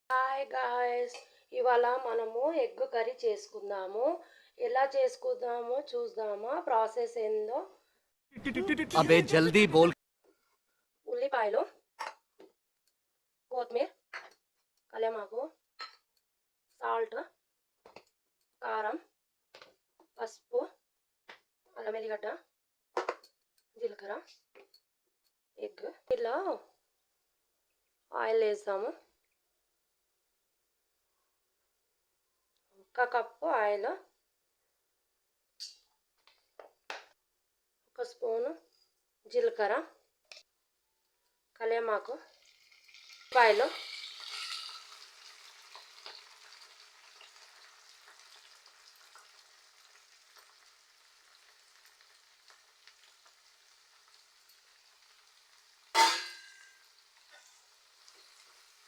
Hi guys, ఇవాళ మనము egg curry చేసుకుందాము. ఎలా చేసుకుందామో చూద్దామా? ప్రాసెస్ ఏందో. अबे जल्दी बोल। ఉల్లిపాయలు, కొత్తిమీర, కళ్యామాకు, సాల్ట్, కారం, పసుపు, అల్లం వెల్లిగడ్డ, జీలకర్ర, ఎగ్. ఇలా ఆయిల్ వేస్తాము. ఒక కప్పు ఆయిల్, ఒక స్పూను జీలకర్ర, కళ్యామాకు, ఉల్లిపాయలు,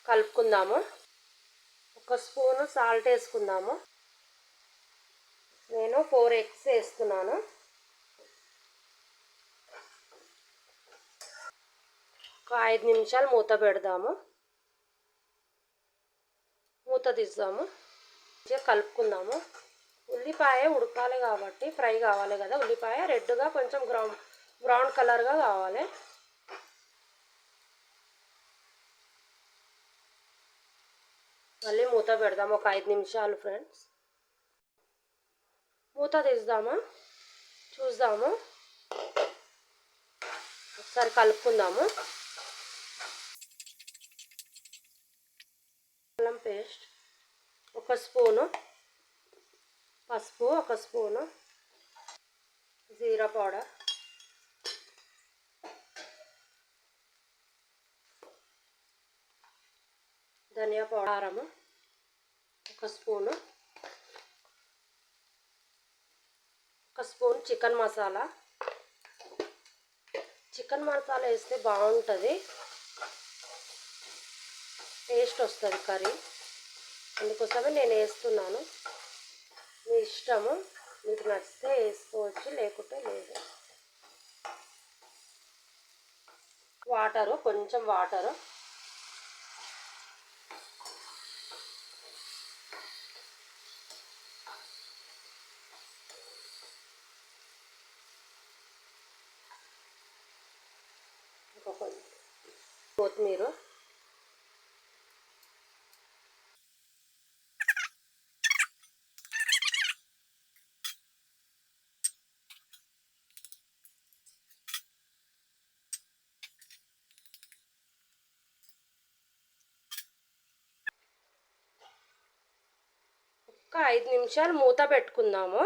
కలుపుకుందాము. ఒక స్పూను సాల్ట్ వేసుకుందాము. నేను 4 ఎగ్స్ వేస్తున్నాను. ఒక 5 నిమిషాలు మూత పెడదాము. మూత తీద్దాము. మంచిగా కలుపుకుందాము. ఉల్లిపాయ ఉడకాలి కాబట్టి, ఫ్రై కావాలి కదా, ఉల్లిపాయ రెడ్గా కొంచెం బ్రౌన్ కలర్గా కావాలి. మళ్ళీ మూత పెడదాము ఒక 5 నిమిషాలు ఫ్రెండ్స్. మూత తీద్దామా, చూద్దాము. ఒకసారి కలుపుకుందాము. అల్లం పేస్ట్ ఒక స్పూను, పసుపు ఒక స్పూను, జీరా పౌడర్, ధనియా పౌడర్, కారము ఒక స్పూను, ఒక spoon chicken masala. Chicken masala వేస్తే బాగుంటుంది, టేస్ట్ వస్తుంది కర్రీ. అందుకోసమే నేను వేస్తున్నాను. మీ ఇష్టము, మీకు నచ్చితే వేసుకోవచ్చు, లేకుంటే లేదు. వాటరు, కొంచెం వాటరు, కొత్తిమీర, ఒక 5 నిమిషాలు మూత పెట్టుకుందాము.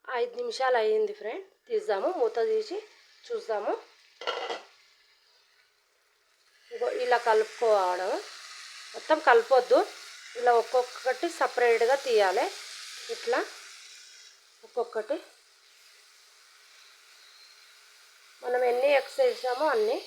5 నిమిషాలు అయ్యింది ఫ్రెండ్. తీద్దాము, మూత తీసి చూద్దాము. ఇలా కలుపుకోవడం, మొత్తం కలపొద్దు. ఇలా ఒక్కొక్కటి సపరేట్గా తీయాలి. ఇట్లా ఒక్కొక్కటి మనం ఎన్ని ఎగ్స్ వేసామో అన్నీ.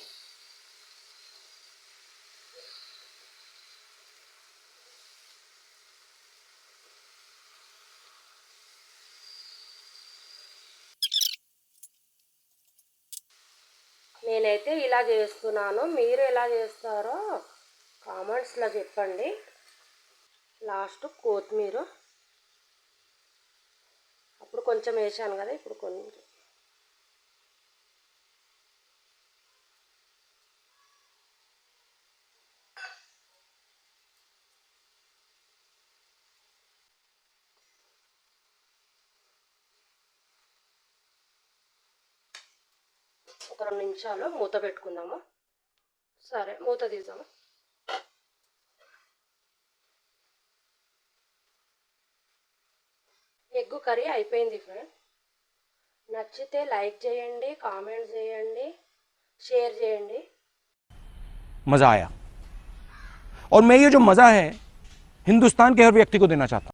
నేనైతే ఇలా చేస్తున్నాను. మీరు ఎలా చేస్తారో కామెంట్స్లో చెప్పండి. లాస్ట్ కొత్తిమీర, అప్పుడు కొంచెం వేసాను కదా, ఇప్పుడు కొంచెం. ఒక 2 నిమిషాలు మూత పెట్టుకుందాము. సరే, మూత తీద్దాము. ఎగ్ కర్రీ అయిపోయింది ఫ్రెండ్. నచ్చితే లైక్ చేయండి, కామెంట్ చేయండి, షేర్ చేయండి. मजा आया और मैं ये जो मजा है हिंदुस्तान के हर व्यक्ति को देना चाहता हूं।